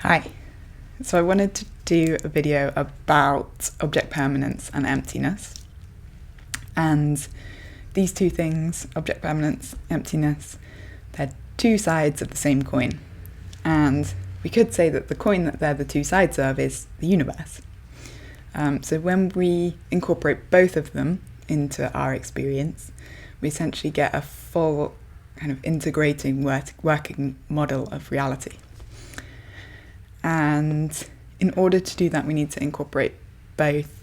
Hi. So I wanted to do a video about object permanence and emptiness. And these two things, object permanence, emptiness, they're two sides of the same coin. And we could say that the coin that they're the two sides of is the universe. So when we incorporate both of them into our experience, we essentially get a full kind of integrating working model of reality. And in order to do that, we need to incorporate both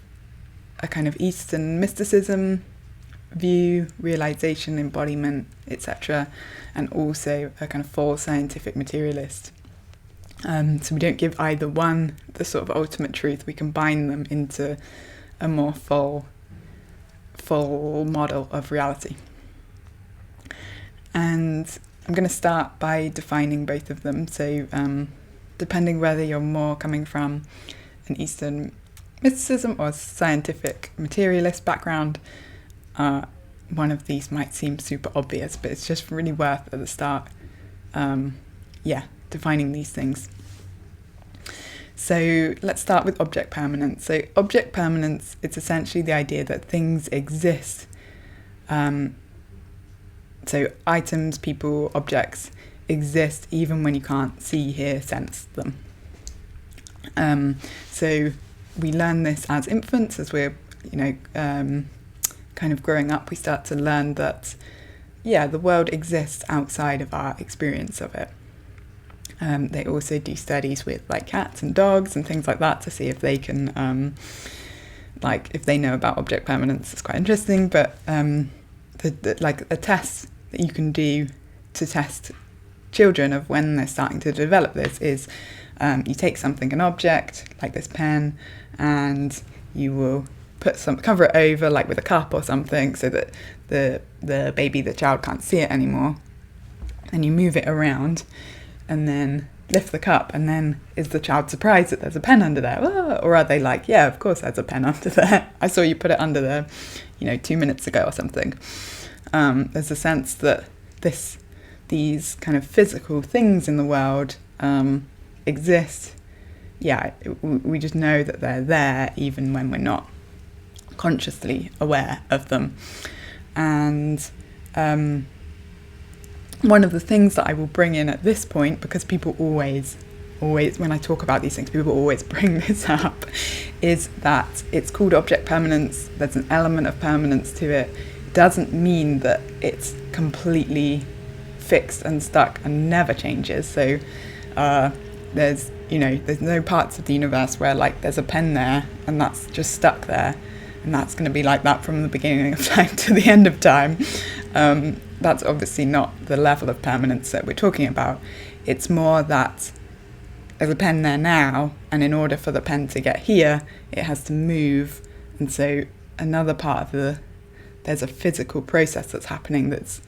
a kind of Eastern mysticism view, realization, embodiment, etc., and also a kind of full scientific materialist. So we don't give either one the sort of ultimate truth. We combine them into a more full model of reality. And I'm going to start by defining both of them. So depending whether you're more coming from an Eastern mysticism or scientific materialist background, one of these might seem super obvious, but it's just really worth at the start, defining these things. So let's start with object permanence. So object permanence, it's essentially the idea that things exist. So items, people, objects exist even when you can't see, hear, sense them. So we learn this as infants, as we're, kind of growing up. We start to learn that, the world exists outside of our experience of it. They also do studies with like cats and dogs and things like that to see if they can, if they know about object permanence. It's quite interesting, but a test that you can do to test children of when they're starting to develop this is you take something, an object like this pen, and you will cover it over like with a cup or something so that the child can't see it anymore, and you move it around and then lift the cup, and then is the child surprised that there's a pen under there? Or are they like, yeah, of course there's a pen under there, I saw you put it under there 2 minutes ago or something. There's a sense that these kind of physical things in the world exist. We just know that they're there even when we're not consciously aware of them. And one of the things that I will bring in at this point, because people always, when I talk about these things, people always bring this up, is that it's called object permanence. There's an element of permanence to it. It doesn't mean that it's completely fixed and stuck and never changes. So there's no parts of the universe where like there's a pen there and that's just stuck there, and that's going to be like that from the beginning of time to the end of time. That's obviously not the level of permanence that we're talking about. It's more that there's a pen there now, and in order for the pen to get here, it has to move. And so another part of there's a physical process that's happening that's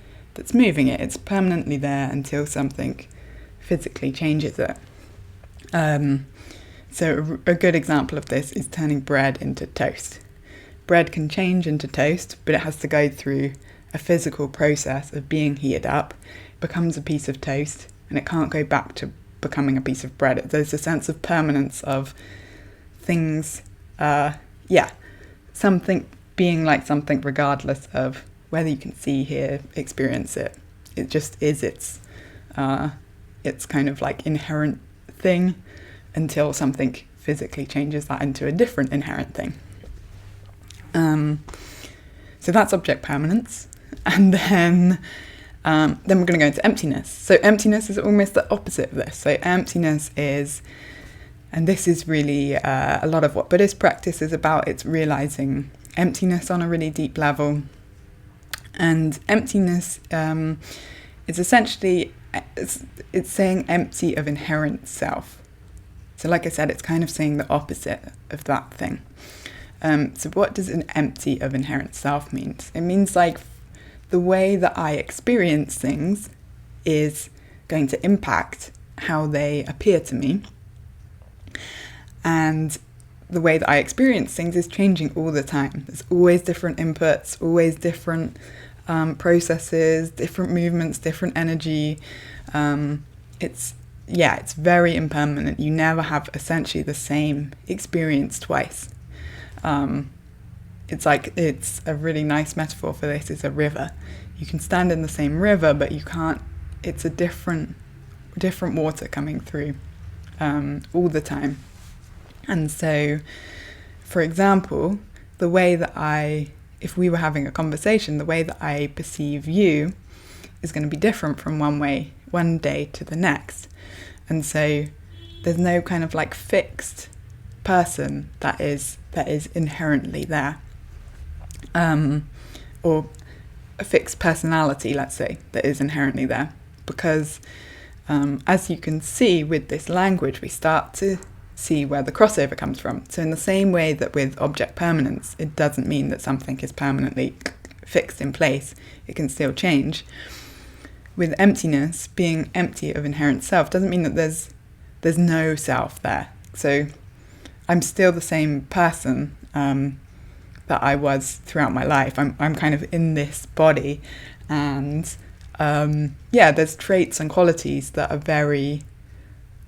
moving it. It's permanently there until something physically changes it. So a good example of this is turning bread into toast. Bread can change into toast, but it has to go through a physical process of being heated up, becomes a piece of toast, and it can't go back to becoming a piece of bread. There's a sense of permanence of things, something being like something regardless of whether you can see, hear, experience it. It just is its kind of like inherent thing until something physically changes that into a different inherent thing. So that's object permanence. And then we're going to go into emptiness. So emptiness is almost the opposite of this. So emptiness is, and this is really a lot of what Buddhist practice is about, it's realizing emptiness on a really deep level. And emptiness is essentially, it's saying empty of inherent self. So like I said, it's kind of saying the opposite of that thing. So what does an empty of inherent self mean? It means like the way that I experience things is going to impact how they appear to me. And the way that I experience things is changing all the time. There's always different inputs, always different processes, different movements, different energy. It's yeah, it's very impermanent. You never have essentially the same experience twice. It's a really nice metaphor for this is a river. You can stand in the same river, but you can't, it's a different water coming through all the time. And so, for example, the way that if we were having a conversation, the way that I perceive you is going to be different from one day to the next. And so there's no kind of like fixed person that is inherently there. Or a fixed personality, let's say, that is inherently there. Because as you can see with this language, we start to see where the crossover comes from. So in the same way that with object permanence, it doesn't mean that something is permanently fixed in place. It can still change. With emptiness, being empty of inherent self doesn't mean that there's no self there. So I'm still the same person that I was throughout my life. I'm kind of in this body, and there's traits and qualities that are very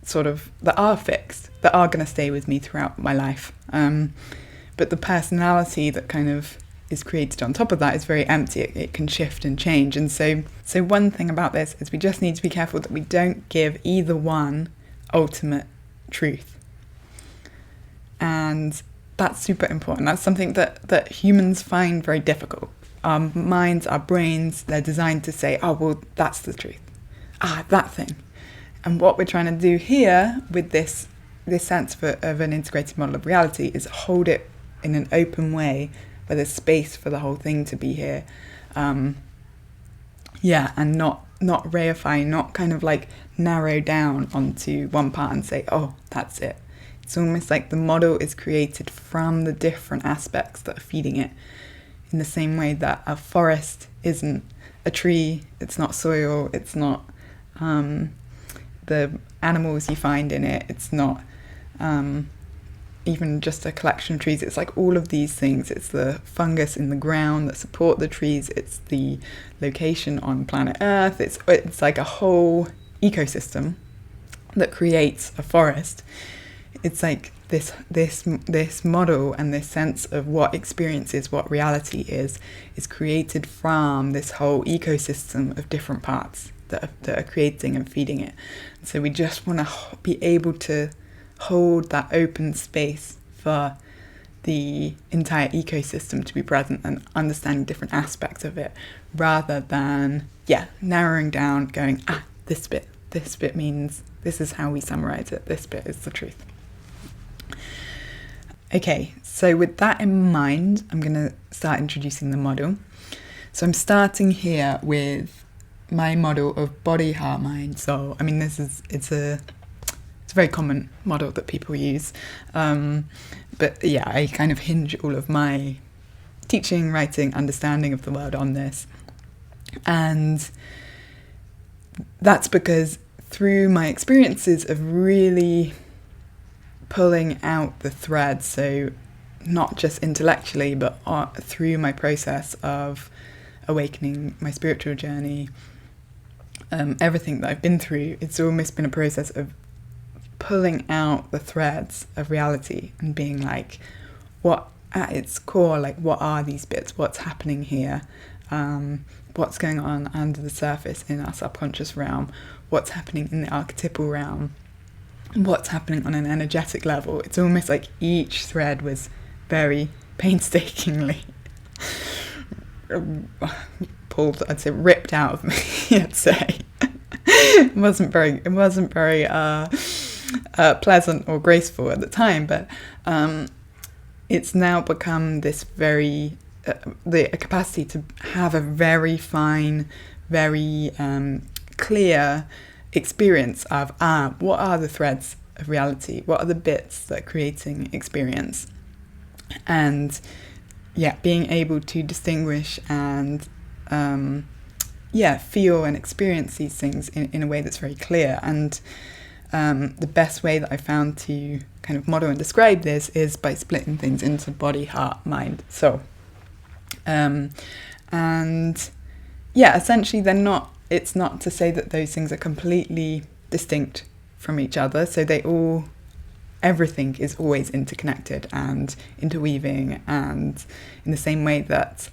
that are fixed, that are going to stay with me throughout my life. But the personality that kind of is created on top of that is very empty. It can shift and change. And so one thing about this is we just need to be careful that we don't give either one ultimate truth. And that's super important. That's something that humans find very difficult. Our minds, our brains, they're designed to say, oh, well, that's the truth. That thing. And what we're trying to do here with this sense of an integrated model of reality is hold it in an open way where there's space for the whole thing to be here. And not reify, not kind of like narrow down onto one part and say, oh, that's it. It's almost like the model is created from the different aspects that are feeding it. In the same way that a forest isn't a tree, it's not soil, it's not the animals you find in it, it's not even just a collection of trees. It's like all of these things. It's the fungus in the ground that support the trees, it's the location on planet Earth, it's like a whole ecosystem that creates a forest. It's like this model and this sense of what experience is, what reality is created from this whole ecosystem of different parts that are creating and feeding it. So we just want to be able to hold that open space for the entire ecosystem to be present and understanding different aspects of it, rather than narrowing down, going, this bit means this is how we summarize it, this bit is the truth. Okay, so with that in mind, I'm going to start introducing the model. So I'm starting here with my model of body, heart, mind, soul. I mean, it's a very common model that people use. But I kind of hinge all of my teaching, writing, understanding of the world on this. And that's because through my experiences of really pulling out the thread, so not just intellectually, but through my process of awakening, my spiritual journey, everything that I've been through, it's almost been a process of pulling out the threads of reality and being like, what at its core, like, what are these bits? What's happening here? What's going on under the surface in our subconscious realm? What's happening in the archetypal realm? What's happening on an energetic level? It's almost like each thread was very painstakingly pulled, I'd say ripped out of me, I'd say. It wasn't very pleasant or graceful at the time, but it's now become this very the capacity to have a very fine, very clear experience of what are the threads of reality, what are the bits that are creating experience, and being able to distinguish and feel and experience these things in a way that's very clear. And the best way that I found to kind of model and describe this is by splitting things into body, heart, mind, soul. Essentially it's not to say that those things are completely distinct from each other. So everything is always interconnected and interweaving, and in the same way that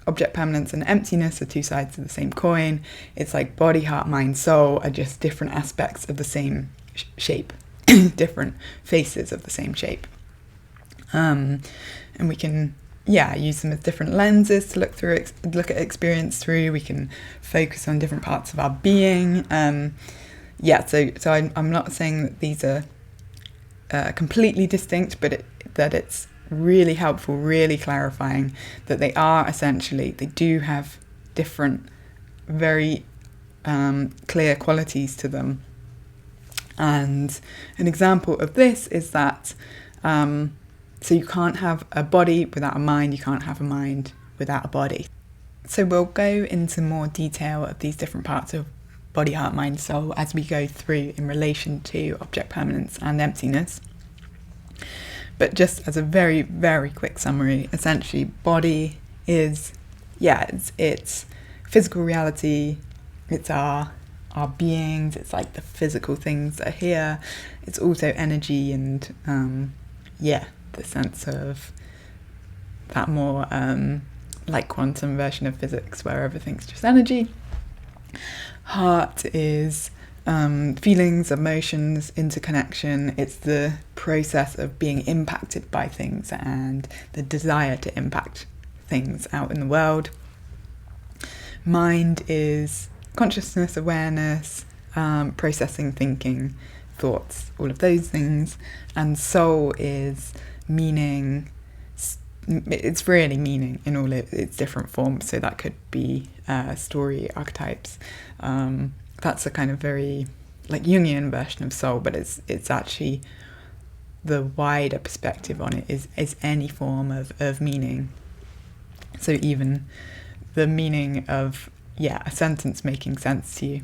object permanence and emptiness are two sides of the same coin, it's like body, heart, mind, soul are just different aspects of the same shape, different faces of the same shape. And we can use them as different lenses to look at experience through. We can focus on different parts of our being. So I'm not saying that these are completely distinct, but that it's really helpful, really clarifying that they do have different, very clear qualities to them. And an example of this is that so you can't have a body without a mind, you can't have a mind without a body. So we'll go into more detail of these different parts of body, heart, mind, soul as we go through in relation to object permanence and emptiness. But just as a very, very quick summary, essentially body is, it's physical reality, it's our beings, it's like the physical things that are here. It's also energy and the sense of that more like quantum version of physics where everything's just energy. Heart is feelings, emotions, interconnection. It's the process of being impacted by things and the desire to impact things out in the world. Mind is consciousness, awareness, processing, thinking, thoughts, all of those things. And soul is meaning. It's really meaning in all its different forms. So that could be story archetypes. That's a kind of very like Jungian version of soul, but it's actually the wider perspective on it is any form of meaning. So even the meaning of a sentence making sense to you,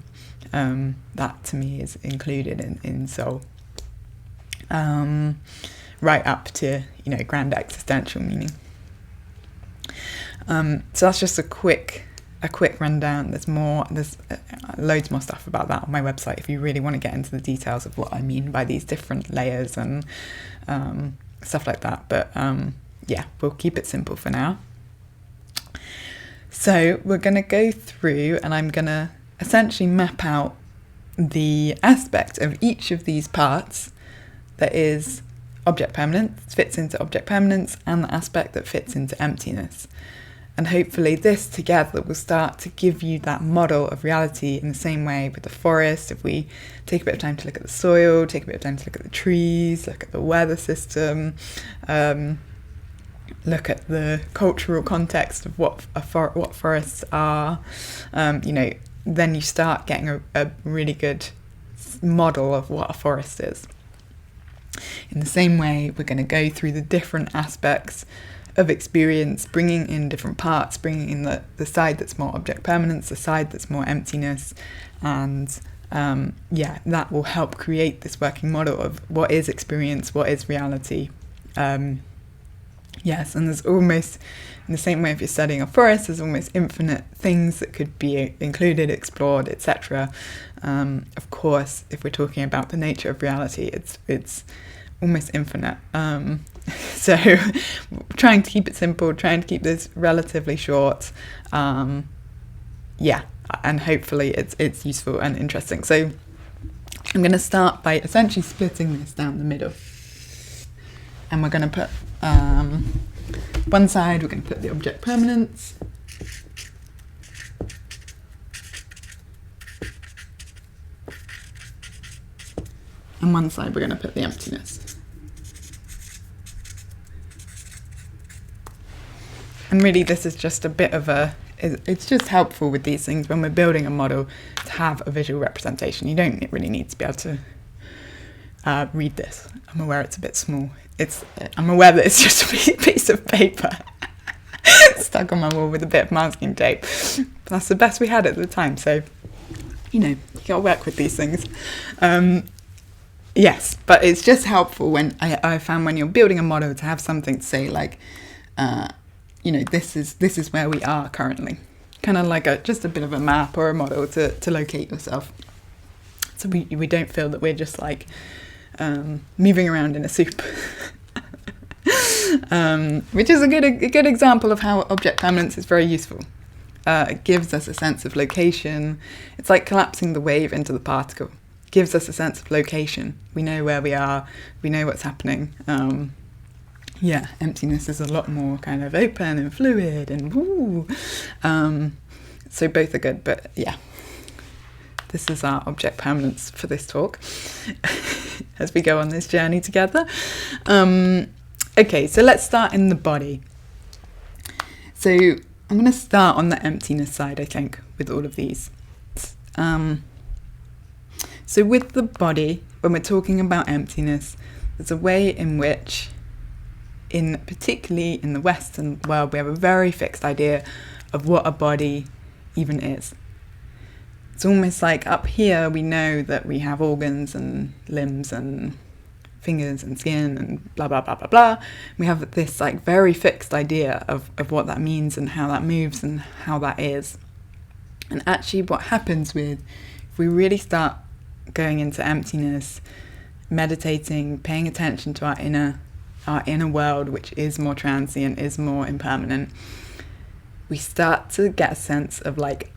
that to me is included in soul. Right up to grand existential meaning. So that's just a quick rundown. There's loads more stuff about that on my website if you really want to get into the details of what I mean by these different layers and stuff like that. But we'll keep it simple for now. So we're going to go through and I'm going to essentially map out the aspect of each of these parts that is object permanence, fits into object permanence, and the aspect that fits into emptiness. And hopefully this together will start to give you that model of reality in the same way with the forest. If we take a bit of time to look at the soil, take a bit of time to look at the trees, look at the weather system, look at the cultural context of what forests are, then you start getting a really good model of what a forest is. In the same way, we're going to go through the different aspects of experience, bringing in different parts, bringing in the side that's more object permanence, the side that's more emptiness, and that will help create this working model of what is experience, what is reality. Yes, and there's almost, in the same way if you're studying a forest, there's almost infinite things that could be included, explored, etc. Of course, if we're talking about the nature of reality, it's almost infinite. So trying to keep it simple, trying to keep this relatively short. And hopefully it's useful and interesting. So I'm going to start by essentially splitting this down the middle. And we're going to put one side, we're going to put the object permanence. And one side we're going to put the emptiness. And really this is just a bit of it's just helpful with these things when we're building a model to have a visual representation. You don't really need to be able to read this. I'm aware it's a bit small. I'm aware that it's just a piece of paper stuck on my wall with a bit of masking tape. But that's the best we had at the time, so you gotta work with these things. Yes, but it's just helpful when I found when you're building a model to have something to say like, this is where we are currently, kind of like just a bit of a map or a model to locate yourself. So we don't feel that we're just like moving around in a soup. Which is a good example of how object permanence is very useful. It gives us a sense of location. It's like collapsing the wave into the particle. It gives us a sense of location. We know where we are. We know what's happening. Emptiness is a lot more kind of open and fluid and woo. So both are good, but yeah. This is our object permanence for this talk as we go on this journey together. Okay, so let's start in the body. So I'm going to start on the emptiness side, I think, with all of these. So with the body, when we're talking about emptiness, there's a way in which, particularly in the Western world, we have a very fixed idea of what a body even is. It's almost like up here we know that we have organs and limbs and fingers and skin and blah, blah, blah, blah, blah. We have this like very fixed idea of what that means and how that moves and how that is. And actually what happens if we really start going into emptiness, meditating, paying attention to our inner world, which is more transient, is more impermanent, we start to get a sense of like,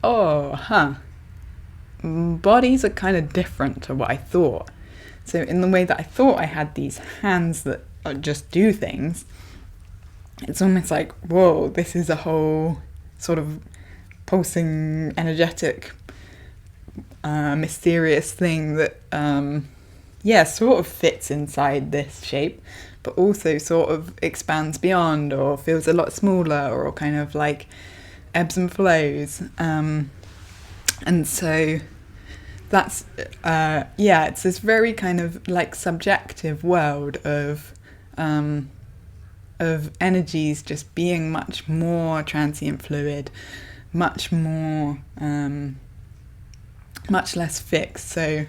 bodies are kind of different to what I thought. So in the way that I thought I had these hands that just do things, it's almost like, whoa, this is a whole sort of pulsing, energetic, mysterious thing that, sort of fits inside this shape, but also sort of expands beyond or feels a lot smaller or kind of like ebbs and flows. And so that's, it's this very kind of like subjective world of energies just being much more transient, fluid, much more, much less fixed. So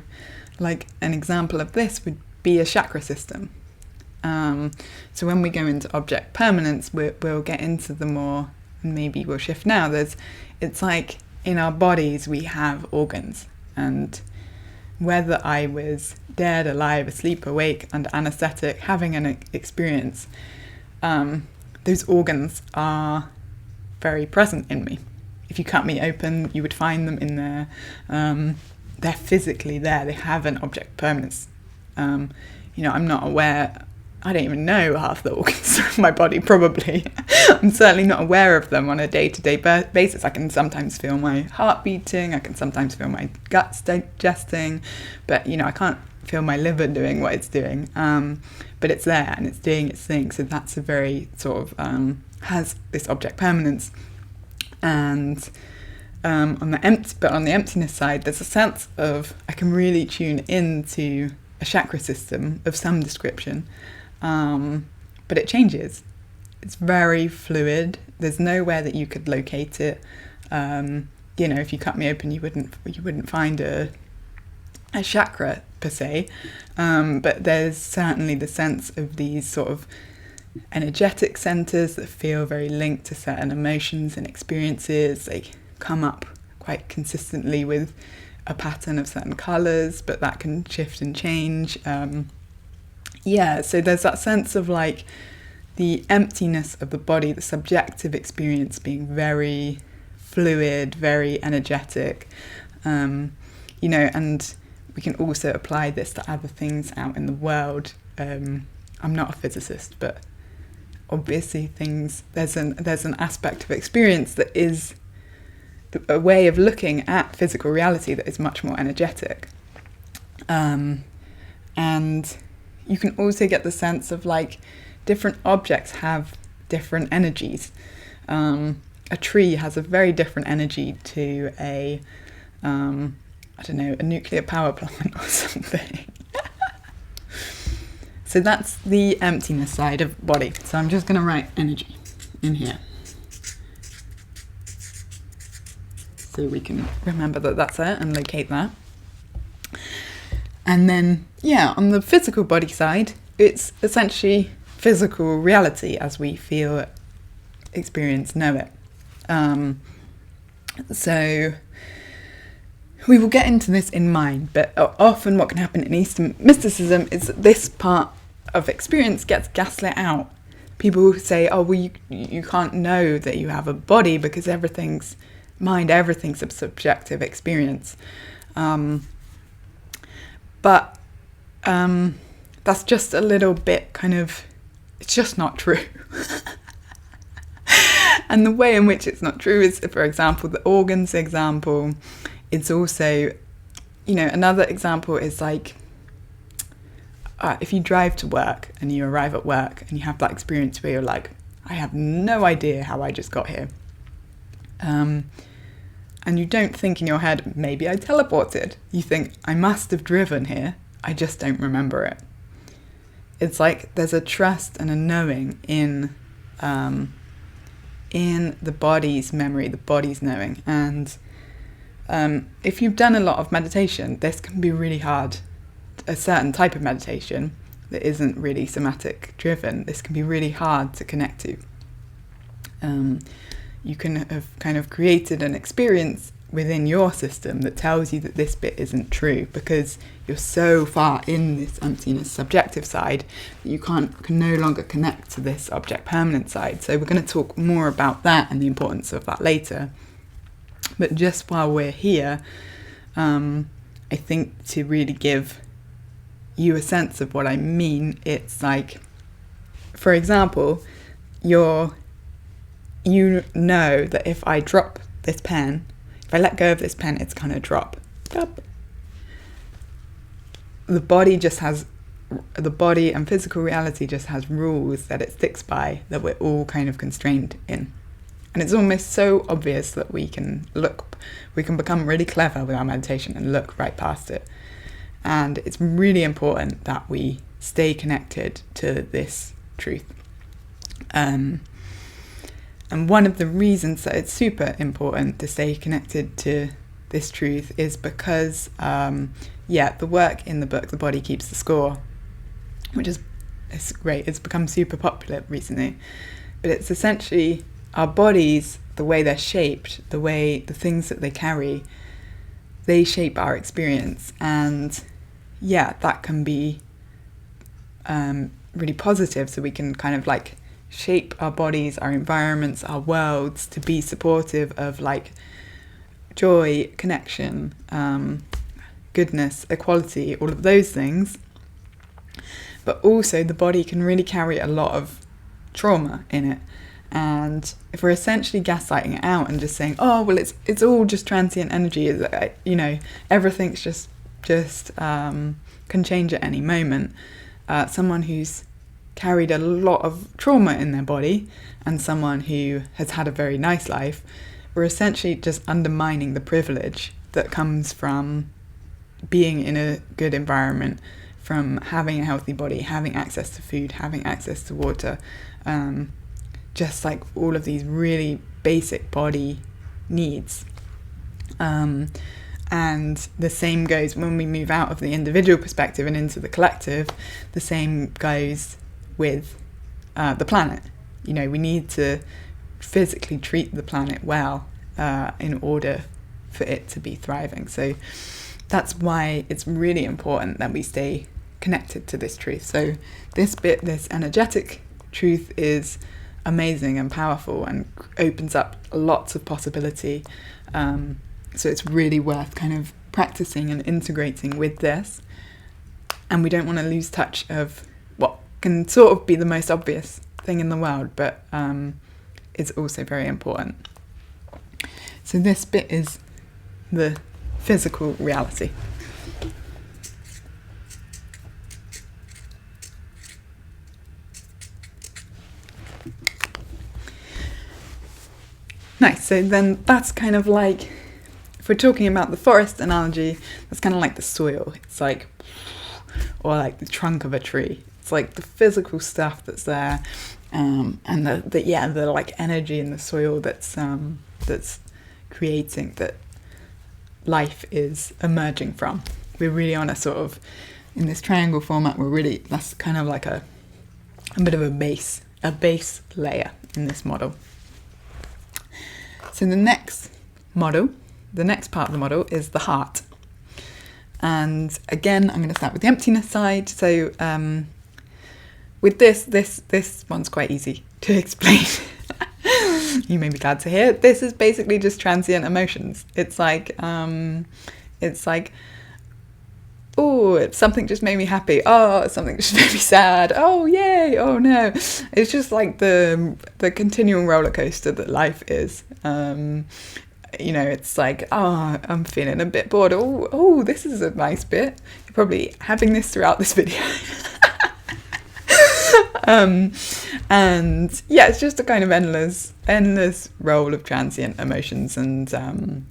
like an example of this would be a chakra system. So when we go into object permanence, we'll get into the more, and maybe we'll shift now, it's like in our bodies we have organs, and whether I was dead, alive, asleep, awake, under anesthetic, having an experience, those organs are very present in me. If you cut me open, you would find them in there. They're physically there. They have an object permanence. I'm not aware. I don't even know half the organs of my body, probably. I'm certainly not aware of them on a day-to-day basis. I can sometimes feel my heart beating. I can sometimes feel my guts digesting. But, I can't feel my liver doing what it's doing. But it's there and it's doing its thing. So that's a very sort of, has this object permanence. And on the emptiness side, there's a sense of, I can really tune into a chakra system of some description. But it changes. It's very fluid. There's nowhere that you could locate it. If you cut me open, you wouldn't find a chakra per se. But there's certainly the sense of these sort of energetic centers that feel very linked to certain emotions and experiences. They come up quite consistently with a pattern of certain colors, but that can shift and change. So there's that sense of like the emptiness of the body, the subjective experience being very fluid, very energetic, and we can also apply this to other things out in the world. I'm not a physicist, but obviously there's an aspect of experience that is a way of looking at physical reality that is much more energetic. And you can also get the sense of like different objects have different energies. A tree has a very different energy to a nuclear power plant or something. So that's the emptiness side of body. So I'm just going to write energy in here, so we can remember that that's it and locate that. And then, on the physical body side, it's essentially physical reality as we feel it, experience, know it. So we will get into this in mind, but often what can happen in Eastern mysticism is that this part of experience gets gaslit out. People say, oh, well, you can't know that you have a body because everything's mind, everything's a subjective experience. But that's just a little bit kind of, it's just not true. And the way in which it's not true is, for example, the organs example. It's also, another example is like, if you drive to work and you arrive at work and you have that experience where you're like, I have no idea how I just got here. And you don't think in your head, maybe I teleported. You think, I must have driven here. I just don't remember it. It's like there's a trust and a knowing in the body's memory, the body's knowing. And if you've done a lot of meditation, this can be really hard. A certain type of meditation that isn't really somatic driven, this can be really hard to connect to. You can have kind of created an experience within your system that tells you that this bit isn't true because you're so far in this emptiness subjective side that you can no longer connect to this object permanent side. So we're going to talk more about that and the importance of that later. But just while we're here, I think to really give you a sense of what I mean, it's like, for example, you know that if I drop this pen, if I let go of this pen, it's going to drop. The body and physical reality just has rules that it sticks by that we're all kind of constrained in. And it's almost so obvious that we can become really clever with our meditation and look right past it. And it's really important that we stay connected to this truth. And one of the reasons that it's super important to stay connected to this truth is because, the work in the book, The Body Keeps the Score, which is it's great. It's become super popular recently. But it's essentially our bodies, the way they're shaped, the things that they carry, they shape our experience. And that can be really positive. So we can kind of like shape our bodies, our environments, our worlds to be supportive of like joy, connection, goodness, equality, all of those things. But also the body can really carry a lot of trauma in it. And if we're essentially gaslighting it out and just saying, oh, well, it's all just transient energy, everything's just can change at any moment. Someone who's carried a lot of trauma in their body and someone who has had a very nice life, we're essentially just undermining the privilege that comes from being in a good environment, from having a healthy body, having access to food, having access to water, just like all of these really basic body needs. And the same goes when we move out of the individual perspective and into the collective. The same goes with the planet. We need to physically treat the planet well in order for it to be thriving. So that's why it's really important that we stay connected to this truth. So this energetic truth is amazing and powerful and opens up lots of possibility. So it's really worth kind of practicing and integrating with this. And we don't want to lose touch of what can sort of be the most obvious thing in the world, but it's also very important. So this bit is the physical reality. Nice, so then that's kind of like, if we're talking about the forest analogy, that's kind of like the soil. It's like, or like the trunk of a tree. It's like the physical stuff that's there, and the like energy in the soil that's creating, that life is emerging from. We're really on a sort of, in this triangle format, that's kind of like a bit of a base layer in this model. So the next model, the next part of the model is the heart. And again, I'm going to start with the emptiness side. So with this one's quite easy to explain. You may be glad to hear. This is basically just transient emotions. It's like, oh, something just made me happy. Oh, something just made me sad. Oh, yay. Oh, no. It's just like the continual roller coaster that life is. It's like, oh, I'm feeling a bit bored. Oh, this is a nice bit. You're probably having this throughout this video. And yeah, it's just a kind of endless roll of transient emotions, and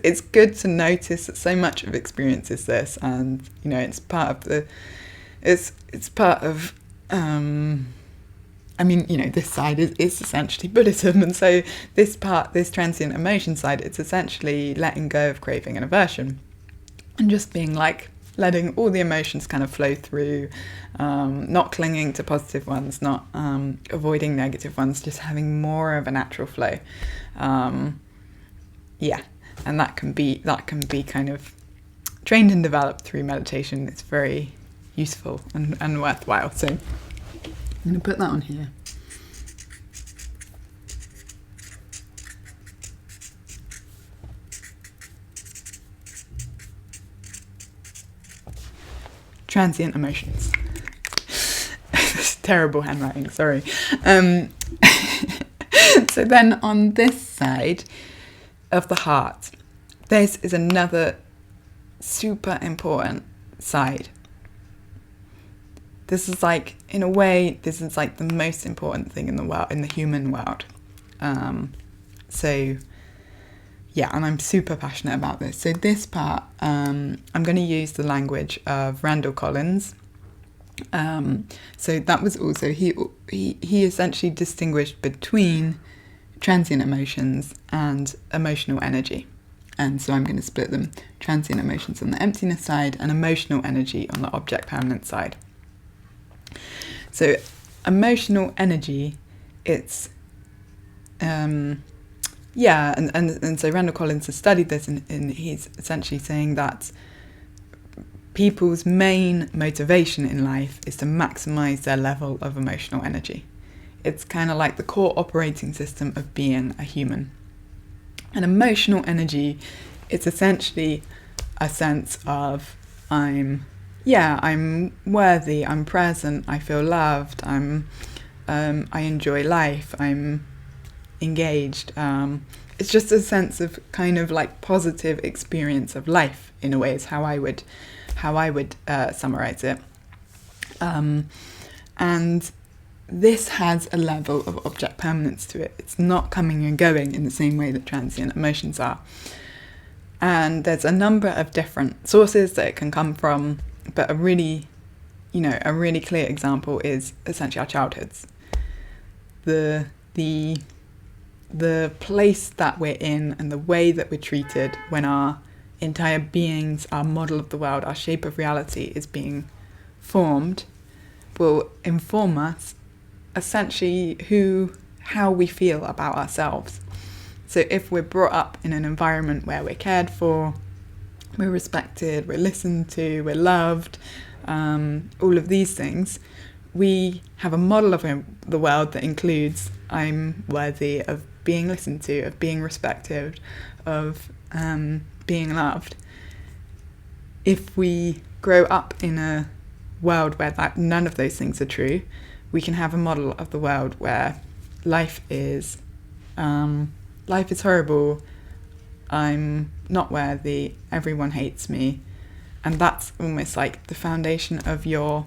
it's good to notice that so much of experience is this, and it's part of this side is essentially Buddhism, and so this transient emotion side, it's essentially letting go of craving and aversion, and just being like letting all the emotions kind of flow through, not clinging to positive ones, not avoiding negative ones, just having more of a natural flow. And that can be kind of trained and developed through meditation. It's very useful and worthwhile. So I'm going to put that on here. Transient emotions. It's terrible handwriting, sorry. So then on this side of the heart, this is another super important side. This is like, in a way, this is like the most important thing in the world, in the human world. Yeah, and I'm super passionate about this. So this part, I'm going to use the language of Randall Collins. So that was also, he essentially distinguished between transient emotions and emotional energy. And so I'm going to split them: transient emotions on the emptiness side and emotional energy on the object permanence side. So emotional energy, it's and so Randall Collins has studied this, and he's essentially saying that people's main motivation in life is to maximize their level of emotional energy. It's kind of like the core operating system of being a human. And emotional energy, it's essentially a sense of I'm worthy, I'm present, I feel loved, I enjoy life, I'm engaged. It's just a sense of kind of like positive experience of life, in a way, is how I would summarize it. And this has a level of object permanence to it. It's not coming and going in the same way that transient emotions are. And there's a number of different sources that it can come from, but a really clear example is essentially our childhoods. The place that we're in and the way that we're treated when our entire beings, our model of the world, our shape of reality is being formed, will inform us essentially how we feel about ourselves. So if we're brought up in an environment where we're cared for, we're respected, we're listened to, we're loved, all of these things, we have a model of the world that includes I'm worthy of being listened to, of being respected, of being loved. If we grow up in a world where none of those things are true, we can have a model of the world where life is horrible, I'm not worthy, everyone hates me, and that's almost like the foundation of your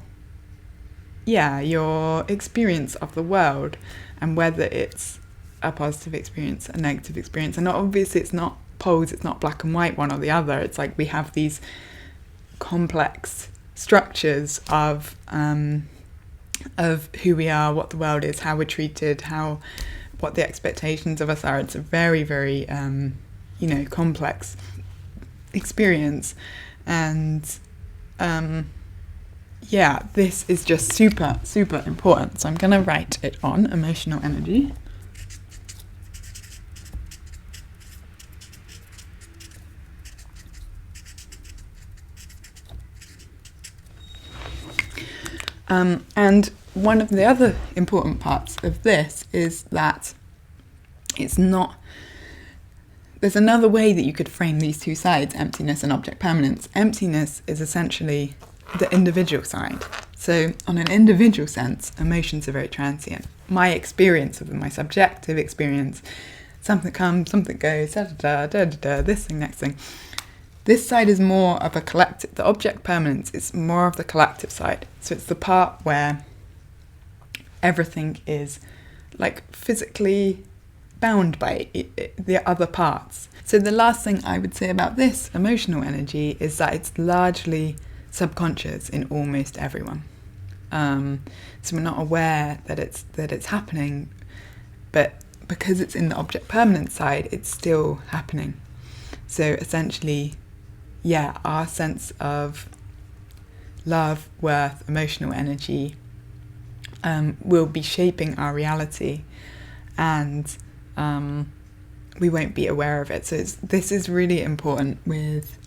experience of the world, and whether it's a positive experience, a negative experience. And obviously it's not poles, it's not black and white, one or the other. It's like we have these complex structures of who we are, what the world is, how we're treated, what the expectations of us are. It's a very, very complex experience, and this is just super, super important. So I'm going to write it on emotional energy. And one of the other important parts of this is that it's not... There's another way that you could frame these two sides, emptiness and object permanence. Emptiness is essentially the individual side. So on an individual sense, emotions are very transient. My experience of them, my subjective experience, something comes, something goes, this thing, next thing. This side is more of a collective. The object permanence is more of the collective side. So it's the part where everything is like physically bound by the other parts. So the last thing I would say about this emotional energy is that it's largely subconscious in almost everyone. So we're not aware that it's happening, but because it's in the object permanent side, it's still happening. So essentially, yeah, our sense of love, worth, emotional energy will be shaping our reality, and we won't be aware of it. So this is really important, with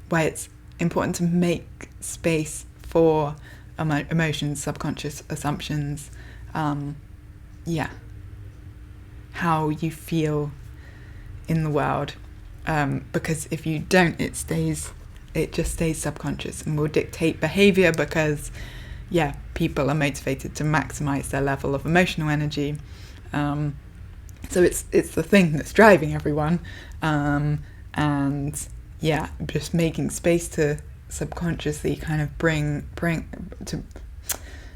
why it's important to make space for emotions, subconscious assumptions, how you feel in the world, because if you don't, it just stays subconscious and will dictate behavior, because people are motivated to maximize their level of emotional energy. So it's the thing that's driving everyone, just making space to subconsciously kind of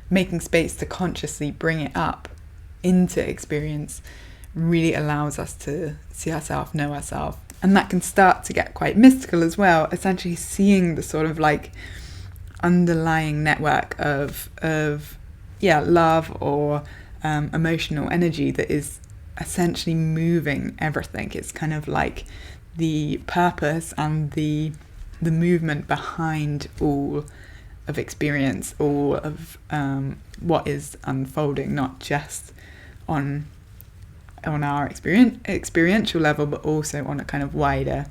making space to consciously bring it up into experience really allows us to see ourselves, know ourselves, and that can start to get quite mystical as well. Essentially, seeing the sort of like underlying network of love or emotional energy that is essentially moving everything. It's kind of like the purpose and the movement behind all of experience, all of what is unfolding, not just on our experiential level, but also on a kind of wider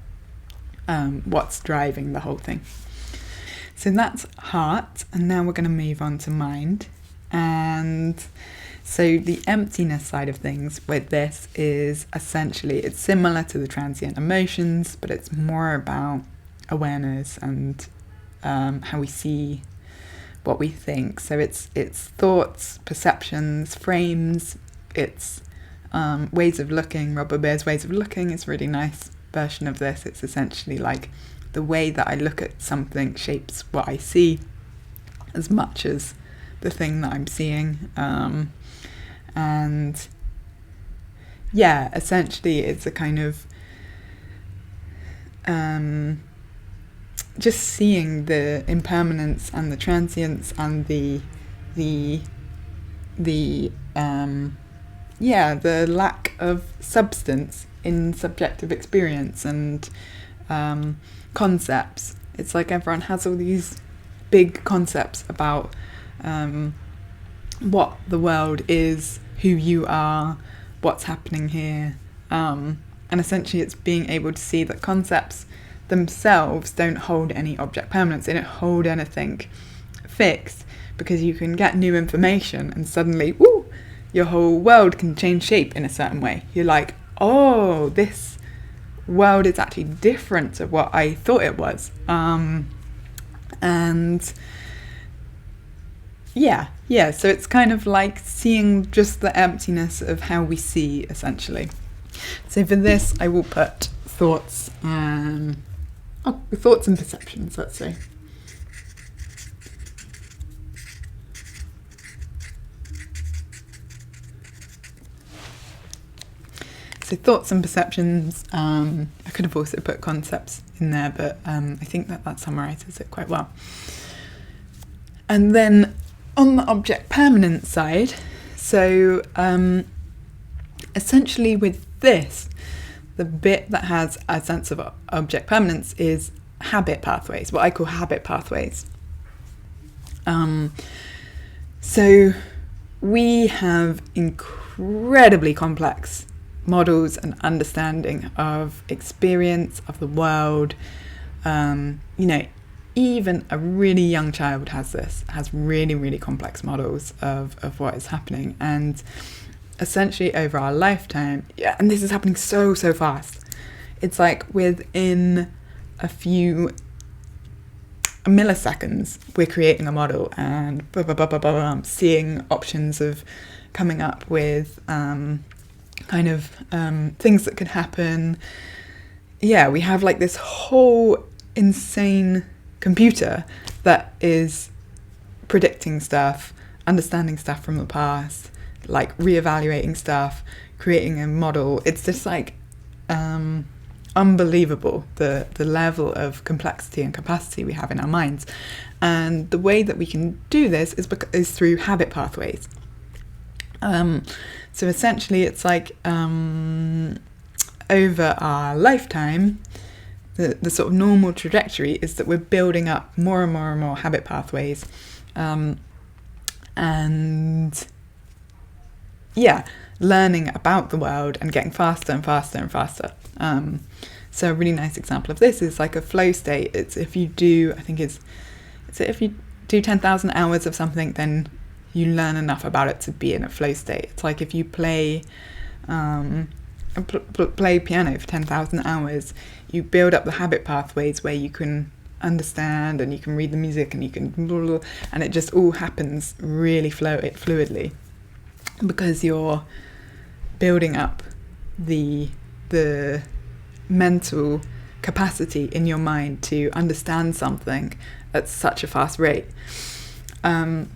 what's driving the whole thing. So that's heart, and now we're going to move on to mind. And so the emptiness side of things with this is essentially, it's similar to the transient emotions, but it's more about awareness and how we see what we think. So it's thoughts, perceptions, frames, it's ways of looking. Robert Bear's ways of looking is a really nice version of this. It's essentially like the way that I look at something shapes what I see as much as the thing that I'm seeing. And essentially it's a kind of just seeing the impermanence and the transience and the lack of substance in subjective experience and concepts. It's like everyone has all these big concepts about what the world is, who you are, what's happening here, and essentially it's being able to see that concepts themselves don't hold any object permanence. They don't hold anything fixed, because you can get new information and suddenly your whole world can change shape in a certain way. You're like, oh, this world is actually different to what I thought it was. So it's kind of like seeing just the emptiness of how we see, essentially. So for this, I will put thoughts and perceptions, let's say. So thoughts and perceptions, I could have also put concepts in there, but I think that summarises it quite well. And then on the object permanence side, so essentially with this, the bit that has a sense of object permanence is habit pathways, what I call habit pathways. So we have incredibly complex models and understanding of experience, of the world, even a really young child has really, really complex models of what is happening. And essentially over our lifetime, and this is happening so fast, it's like within a few milliseconds we're creating a model and seeing options of coming up with things that could happen. We have like this whole insane computer that is predicting stuff, understanding stuff from the past, like reevaluating stuff, creating a model. It's just like unbelievable, the level of complexity and capacity we have in our minds. And the way that we can do this is through habit pathways. So essentially it's like over our lifetime, the sort of normal trajectory is that we're building up more and more and more habit pathways, and learning about the world and getting faster and faster and faster. So a really nice example of this is like a flow state. It's if you do 10,000 hours of something, then you learn enough about it to be in a flow state. It's like if you play piano for 10,000 hours, you build up the habit pathways where you can understand and you can read the music and you can and it just all happens really fluidly because you're building up the mental capacity in your mind to understand something at such a fast rate. Now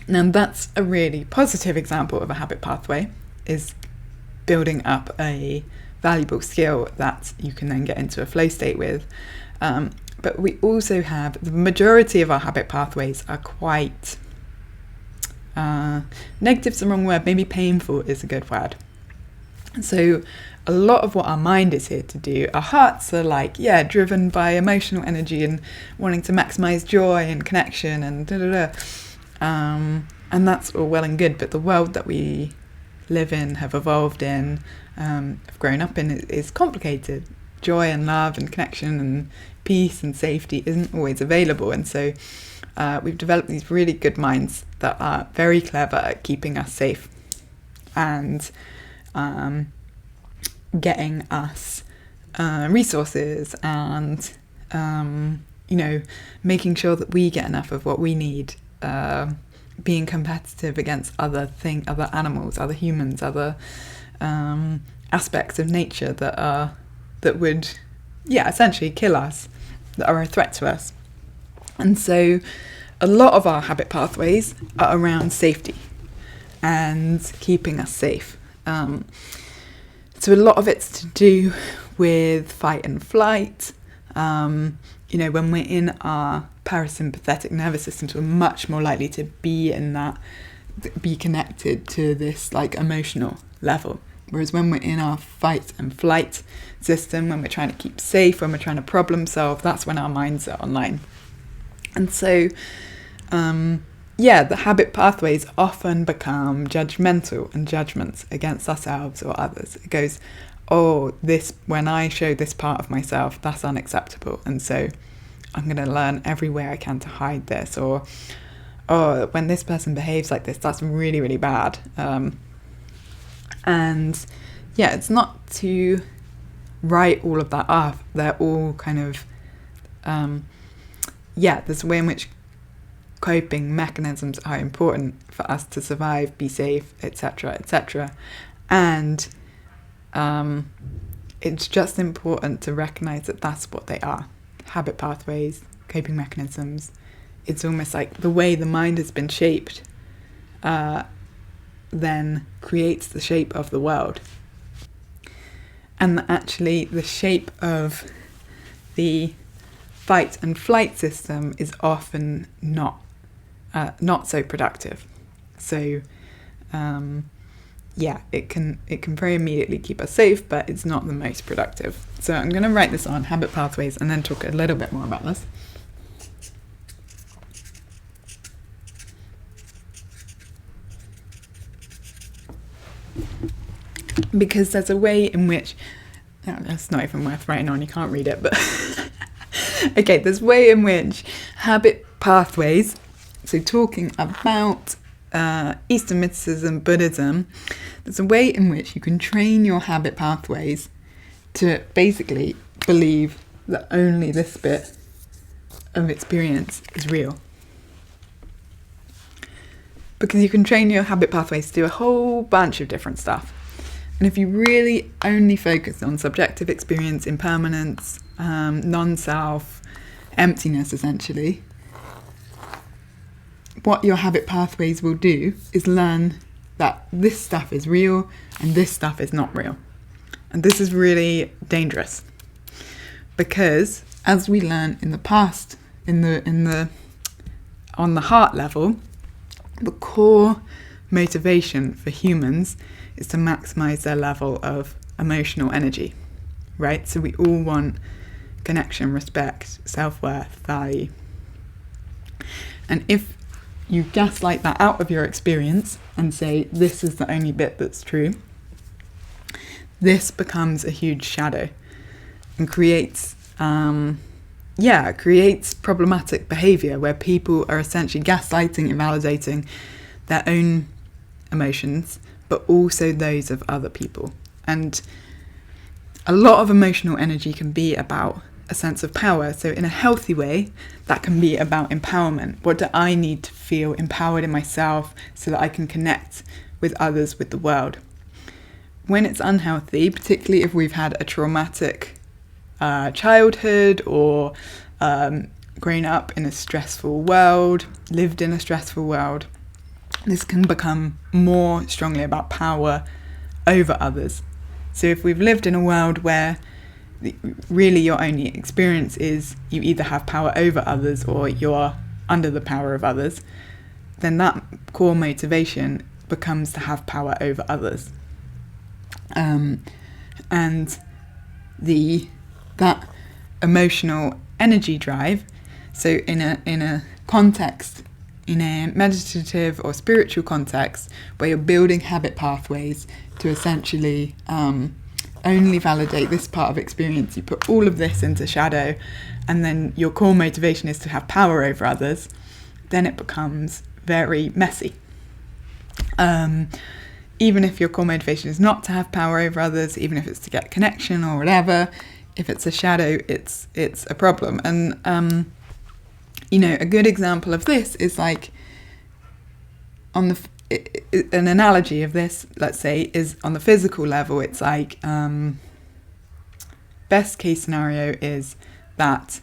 that's a really positive example of a habit pathway, is building up a valuable skill that you can then get into a flow state with. But we also have, the majority of our habit pathways are quite, negative's the wrong word, maybe painful is a good word. So a lot of what our mind is here to do, our hearts are like, driven by emotional energy and wanting to maximize joy and connection and and that's all well and good, but the world that we live in, have evolved in, have grown up in is complicated. Joy and love and connection and peace and safety isn't always available, and so we've developed these really good minds that are very clever at keeping us safe and getting us resources and making sure that we get enough of what we need, being competitive against other animals, other humans, other aspects of nature that would essentially kill us, that are a threat to us. And so a lot of our habit pathways are around safety and keeping us safe. So a lot of it's to do with fight and flight. When we're in our parasympathetic nervous systems, we're much more likely to be connected to this like emotional level. Whereas when we're in our fight and flight system, when we're trying to keep safe, when we're trying to problem solve, that's when our minds are online. And so, the habit pathways often become judgmental and judgments against ourselves or others. It goes, when I show this part of myself, that's unacceptable. And so I'm going to learn every way I can to hide this. Or, when this person behaves like this, that's really, really bad. It's not to write all of that off. They're all kind of, there's a way in which coping mechanisms are important for us to survive, be safe, etc., etc. And it's just important to recognize that that's what they are. Habit pathways, coping mechanisms. It's almost like the way the mind has been shaped then creates the shape of the world. And actually the shape of the fight and flight system is often not so productive. So it can very immediately keep us safe, but it's not the most productive. So I'm going to write this on habit pathways and then talk a little bit more about this. Because there's a way in which, that's not even worth writing on, you can't read it, but Okay, there's a way in which habit pathways, so talking about Eastern mysticism, Buddhism, there's a way in which you can train your habit pathways to basically believe that only this bit of experience is real. Because you can train your habit pathways to do a whole bunch of different stuff. And if you really only focus on subjective experience, impermanence, non-self, emptiness essentially, what your habit pathways will do is learn that this stuff is real and this stuff is not real. And this is really dangerous because as we learn in the past, on the heart level, the core motivation for humans is to maximize their level of emotional energy, right? So we all want connection, respect, self-worth, value. And if you gaslight that out of your experience and say, this is the only bit that's true, this becomes a huge shadow and creates problematic behavior where people are essentially gaslighting and validating their own emotions, but also those of other people. And a lot of emotional energy can be about a sense of power. So in a healthy way, that can be about empowerment. What do I need to feel empowered in myself so that I can connect with others, with the world? When it's unhealthy, particularly if we've had a traumatic childhood or grown up in a stressful world, lived in a stressful world, this can become more strongly about power over others. So if we've lived in a world where really your only experience is you either have power over others or you're under the power of others, then that core motivation becomes to have power over others. And that emotional energy drive, so in a context, in a meditative or spiritual context where you're building habit pathways to essentially only validate this part of experience, you put all of this into shadow, and then your core motivation is to have power over others, then it becomes very messy. Even if your core motivation is not to have power over others, even if it's to get connection or whatever, if it's a shadow, it's a problem. And a good example of this is like an analogy of this, let's say, is on the physical level. It's like best case scenario is that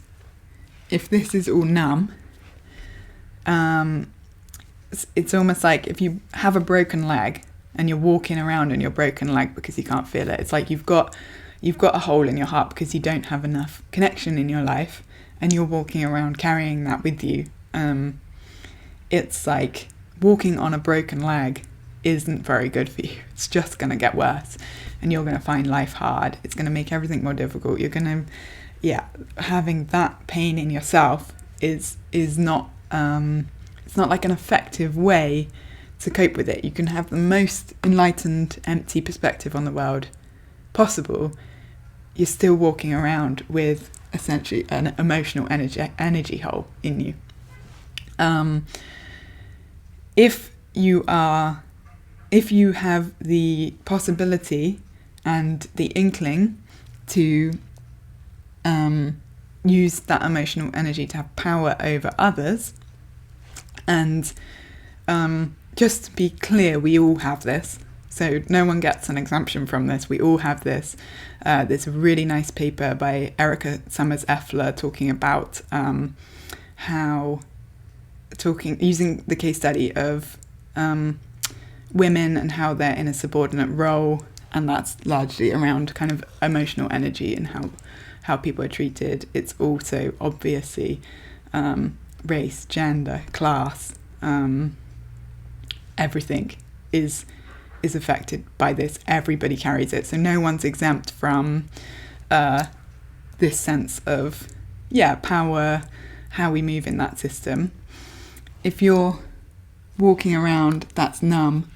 if this is all numb, it's almost like if you have a broken leg and you're walking around on your broken leg because you can't feel it. It's like you've got a hole in your heart because you don't have enough connection in your life, and you're walking around carrying that with you. It's like walking on a broken leg isn't very good for you. It's just going to get worse, and you're going to find life hard. It's going to make everything more difficult. You're going to, having that pain in yourself is not, it's not like an effective way to cope with it. You can have the most enlightened, empty perspective on the world possible. You're still walking around with essentially an emotional energy hole in you. If you have the possibility and the inkling to use that emotional energy to have power over others, and just to be clear, we all have this. So no one gets an exemption from this. We all have this. There's a really nice paper by Erica Summers-Effler talking about using the case study of women and how they're in a subordinate role, and that's largely around kind of emotional energy and how people are treated. It's also obviously race, gender, class, everything is affected by this. Everybody carries it, so no one's exempt from this sense of power, how we move in that system. If you're walking around that's numb,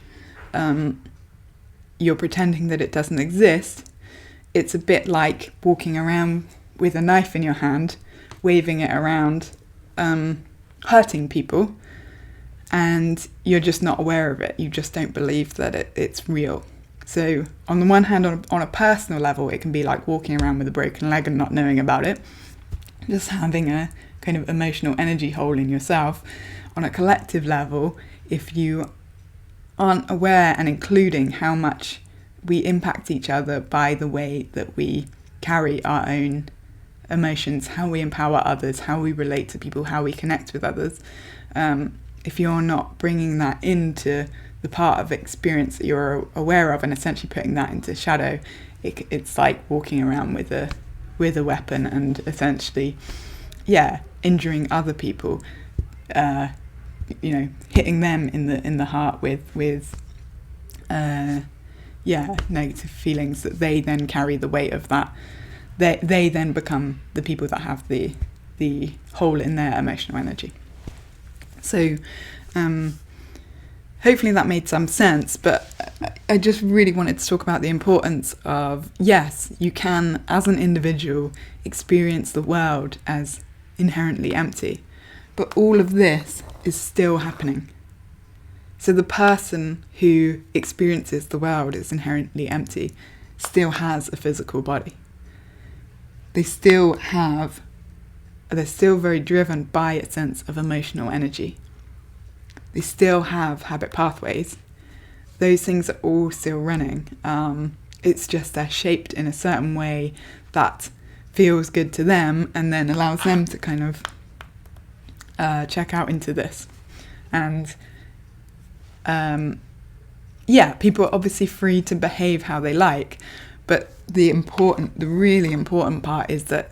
you're pretending that it doesn't exist. It's a bit like walking around with a knife in your hand waving it around, hurting people, and you're just not aware of it. You just don't believe that it's real. So on the one hand, on a personal level, it can be like walking around with a broken leg and not knowing about it, just having a kind of emotional energy hole in yourself. On a collective level, if you aren't aware and including how much we impact each other by the way that we carry our own emotions, how we empower others, how we relate to people, how we connect with others, if you're not bringing that into the part of experience that you're aware of and essentially putting that into shadow, it's like walking around with a weapon and essentially, injuring other people, hitting them in the heart with negative feelings that they then carry the weight of that. They then become the people that have the hole in their emotional energy. So hopefully that made some sense, but I just really wanted to talk about the importance of, yes, you can, as an individual, experience the world as inherently empty, but all of this is still happening. So the person who experiences the world as inherently empty still has a physical body. They're still very driven by a sense of emotional energy. They still have habit pathways. Those things are all still running. It's just they're shaped in a certain way that feels good to them and then allows them to kind of check out into this. And people are obviously free to behave how they like, but the really important part is that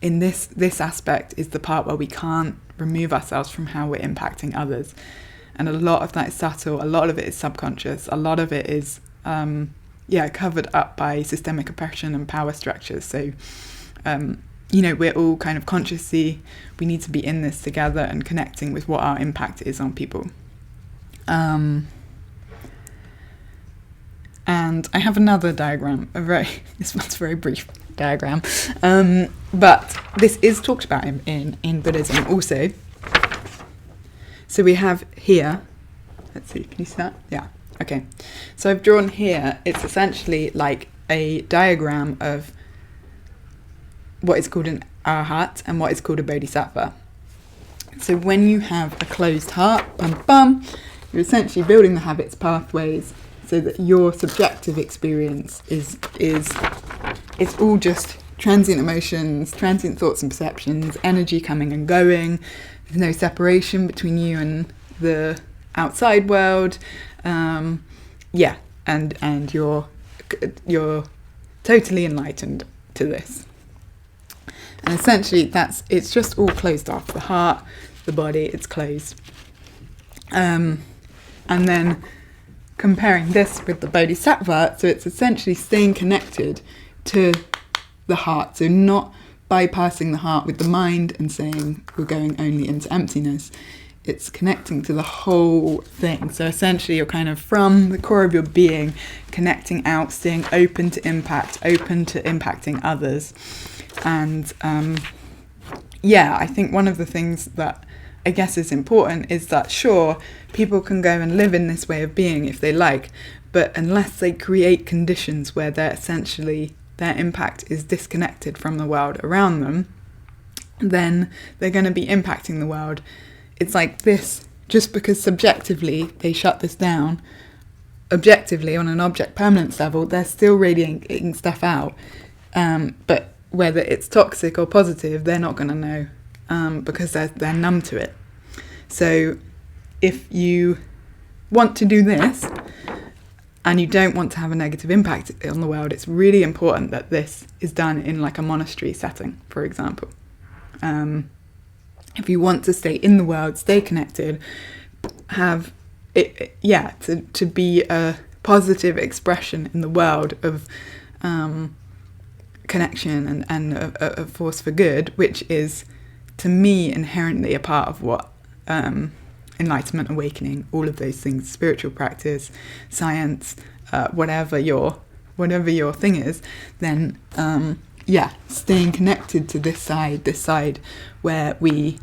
in this aspect is the part where we can't remove ourselves from how we're impacting others. And a lot of that is subtle, a lot of it is subconscious, a lot of it is covered up by systemic oppression and power structures. So we're all kind of consciously, we need to be in this together and connecting with what our impact is on people. And I have another diagram, this one's a very brief diagram, but this is talked about in Buddhism also. So we have here, let's see, can you see that? Yeah, okay. So I've drawn here, it's essentially like a diagram of what is called an arahat and what is called a bodhisattva. So when you have a closed heart, you're essentially building the habits pathways so that your subjective experience is it's all just transient emotions, transient thoughts and perceptions, energy coming and going. There's no separation between you and the outside world. And you're totally enlightened to this. And essentially it's just all closed off. The heart, the body, it's closed. And then comparing this with the bodhisattva, so it's essentially staying connected to the heart, so not bypassing the heart with the mind and saying we're going only into emptiness. It's connecting to the whole thing. So essentially you're kind of from the core of your being, connecting out, staying open to impact, open to impacting others. And I think one of the things that I guess is important is that, sure, people can go and live in this way of being if they like, but unless they create conditions where their impact is disconnected from the world around them, then they're going to be impacting the world. It's like this, just because subjectively they shut this down, objectively on an object permanence level, they're still radiating stuff out. But whether it's toxic or positive, they're not going to know. Because they're numb to it. So if you want to do this and you don't want to have a negative impact on the world, it's really important that this is done in like a monastery setting, for example. If you want to stay in the world, stay connected, have it, to be a positive expression in the world of connection and a force for good, which is, to me, inherently a part of what enlightenment, awakening, all of those things, spiritual practice, science, whatever your thing is, then staying connected to this side where we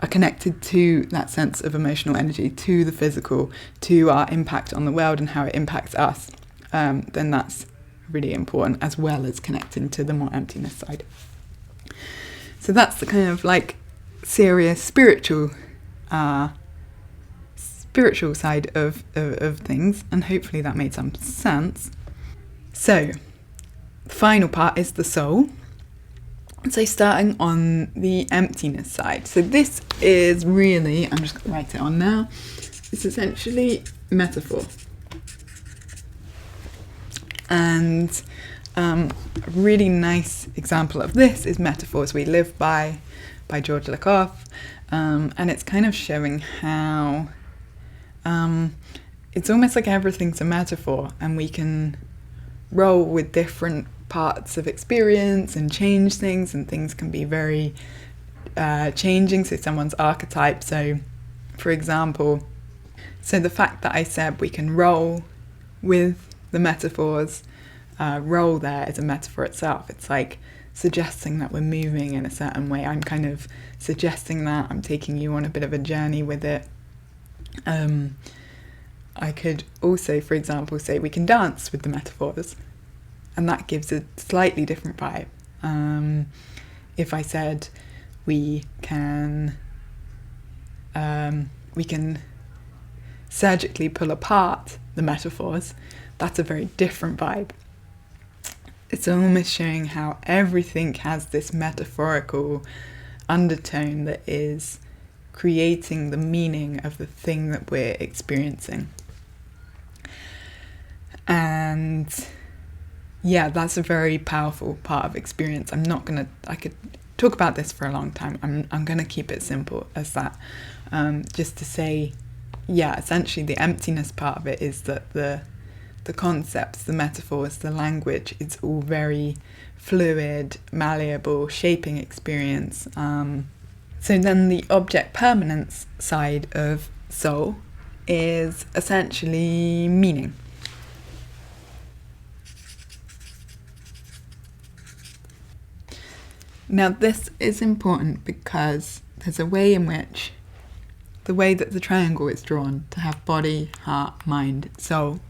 are connected to that sense of emotional energy, to the physical, to our impact on the world and how it impacts us, then that's really important, as well as connecting to the more emptiness side. So that's the kind of like serious spiritual side of things, and hopefully that made some sense. So the final part is the soul. So starting on the emptiness side. So this is really, I'm just going to write it on now, it's essentially metaphor. And a really nice example of this is Metaphors We Live by George Lakoff. And it's kind of showing how it's almost like everything's a metaphor, and we can roll with different parts of experience and change things, and things can be very changing. So someone's archetype. So for example, the fact that I said we can roll with the metaphors, roll there is a metaphor itself. It's like suggesting that we're moving in a certain way. I'm kind of suggesting that, I'm taking you on a bit of a journey with it. I could also, for example, say we can dance with the metaphors, and that gives a slightly different vibe. If I said we can surgically pull apart the metaphors, that's a very different vibe. It's almost showing how everything has this metaphorical undertone that is creating the meaning of the thing that we're experiencing. And that's a very powerful part of experience. I could talk about this for a long time. I'm gonna keep it simple as that. Just to say, essentially the emptiness part of it is that the concepts, the metaphors, the language, it's all very fluid, malleable, shaping experience. So then the object permanence side of soul is essentially meaning. Now this is important because there's a way in which the way that the triangle is drawn to have body, heart, mind, soul,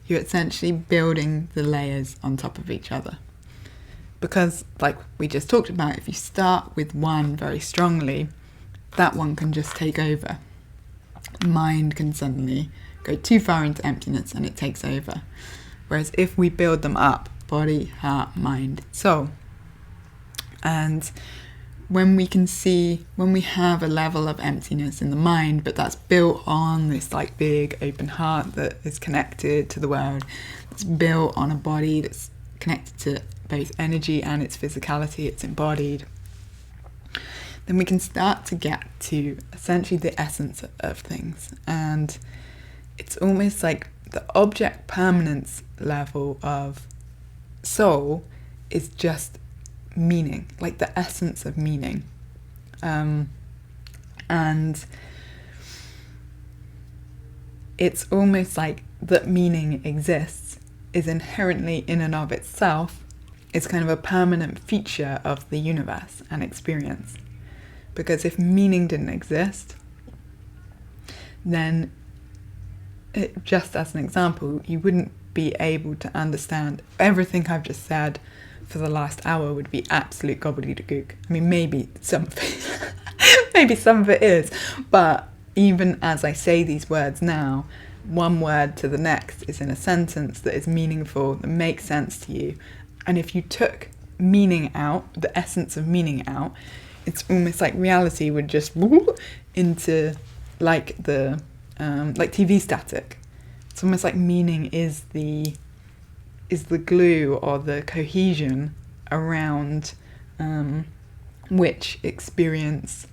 you're essentially building the layers on top of each other. Because, like we just talked about, if you start with one very strongly, that one can just take over. Mind can suddenly go too far into emptiness and it takes over. Whereas if we build them up, body, heart, mind, soul, and when we have a level of emptiness in the mind, but that's built on this like big open heart that is connected to the world, it's built on a body that's connected to both energy and its physicality, it's embodied, then we can start to get to essentially the essence of things. And it's almost like the object permanence level of soul is just meaning, like the essence of meaning. And it's almost like that meaning exists, is inherently in and of itself, it's kind of a permanent feature of the universe and experience. Because if meaning didn't exist, then just as an example, you wouldn't be able to understand everything I've just said for the last hour would be absolute gobbledygook. I mean, maybe some of it is, but even as I say these words now, one word to the next is in a sentence that is meaningful, that makes sense to you. And if you took meaning out, the essence of meaning out, it's almost like reality would just into like the like TV static. It's almost like meaning is the glue or the cohesion around which experience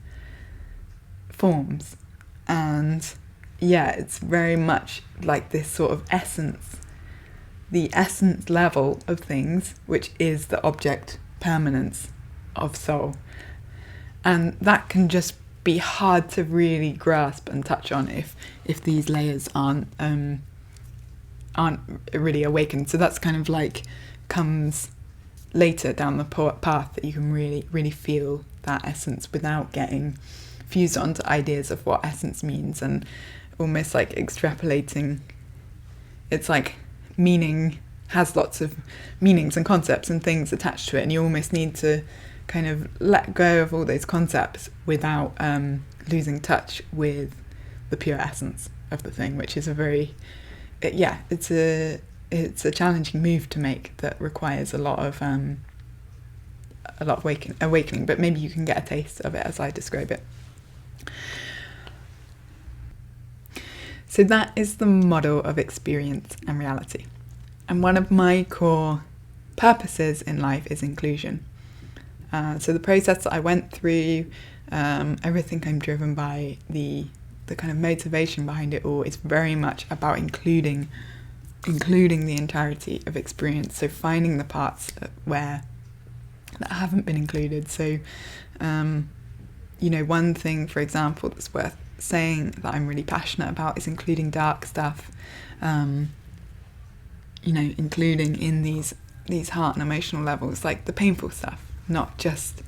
forms. And it's very much like this sort of essence, the essence level of things, which is the object permanence of soul. And that can just be hard to really grasp and touch on if these layers aren't really awakened. So that's kind of like comes later down the path that you can really, really feel that essence without getting fused onto ideas of what essence means and almost like extrapolating. It's like meaning has lots of meanings and concepts and things attached to it, and you almost need to kind of let go of all those concepts without losing touch with the pure essence of the thing, which is a very it's a challenging move to make that requires a lot of awakening, but maybe you can get a taste of it as I describe it. So that is the model of experience and reality. And one of my core purposes in life is inclusion. So the process that I went through, everything I'm driven by, the kind of motivation behind it all is very much about including the entirety of experience. So finding the parts that haven't been included. So, one thing, for example, that's worth saying that I'm really passionate about is including dark stuff, including in these heart and emotional levels, like the painful stuff, not just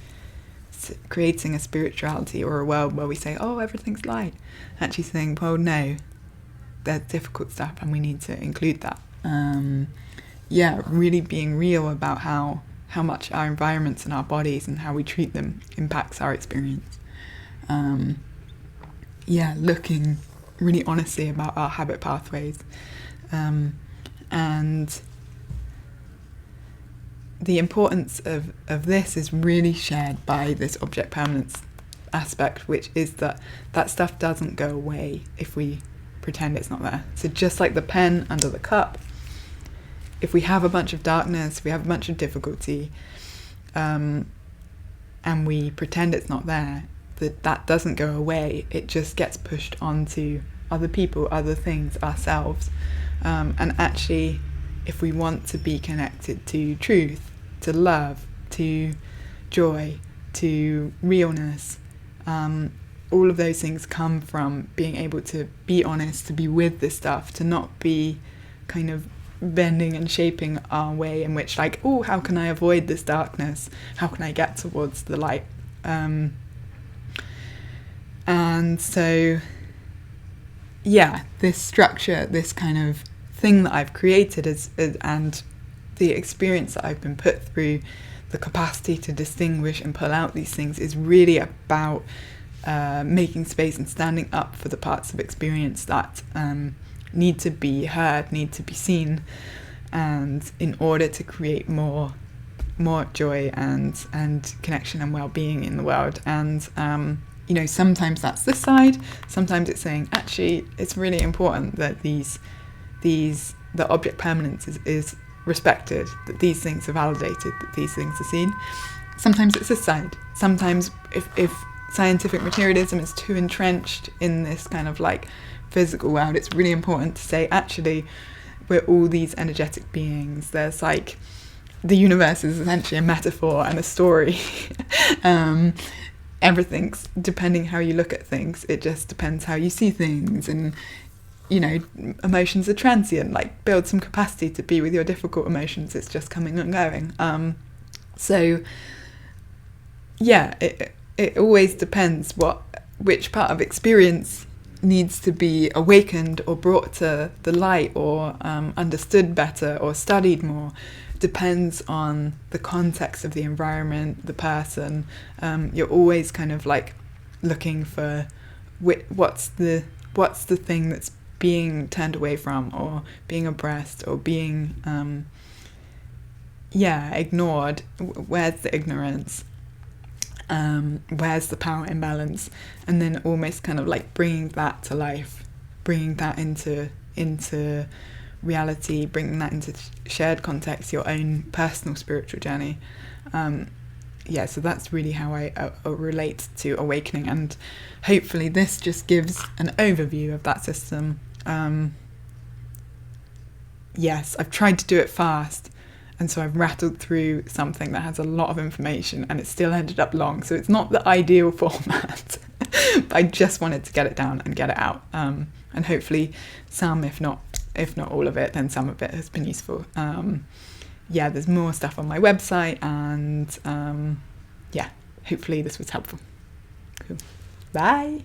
creating a spirituality or a world where we say, oh, everything's light. Actually saying, well, no, there's difficult stuff and we need to include that. Really being real about how much our environments and our bodies and how we treat them impacts our experience. Looking really honestly about our habit pathways. And the importance of this is really shared by this object permanence aspect, which is that stuff doesn't go away if we pretend it's not there. So just like the pen under the cup, if we have a bunch of darkness, we have a bunch of difficulty, and we pretend it's not there, that doesn't go away. It just gets pushed onto other people, other things, ourselves. And actually, if we want to be connected to truth, to love, to joy, to realness, all of those things come from being able to be honest, to be with this stuff, to not be kind of bending and shaping our way in which, like, oh, how can I avoid this darkness? How can I get towards the light? And so, this structure, this kind of thing that I've created and the experience that I've been put through, the capacity to distinguish and pull out these things is really about making space and standing up for the parts of experience that need to be heard, need to be seen, and in order to create more joy and connection and well-being in the world. And sometimes that's this side, sometimes it's saying, actually, it's really important that the object permanence is respected, that these things are validated, that these things are seen. Sometimes it's this side. Sometimes if scientific materialism is too entrenched in this kind of like physical world, it's really important to say, actually, we're all these energetic beings. There's like, the universe is essentially a metaphor and a story. Everything's, depending how you look at things, it just depends how you see things. And emotions are transient. Like, build some capacity to be with your difficult emotions. It's just coming and going. It always depends which part of experience needs to be awakened or brought to the light or understood better or studied more. Depends on the context of the environment, the person. You're always kind of like looking for what's the thing that's being turned away from, or being oppressed, or being ignored. Where's the ignorance? Where's the power imbalance? And then almost kind of like bringing that to life, bringing that into reality, bringing that into shared context, your own personal spiritual journey. So that's really how I relate to awakening, and hopefully this just gives an overview of that system. I've tried to do it fast, and so I've rattled through something that has a lot of information, and it still ended up long, so it's not the ideal format. But I just wanted to get it down and get it out, and hopefully some, if not all of it, then some of it has been useful. yeah, there's more stuff on my website, and yeah, hopefully this was helpful. Cool. Bye.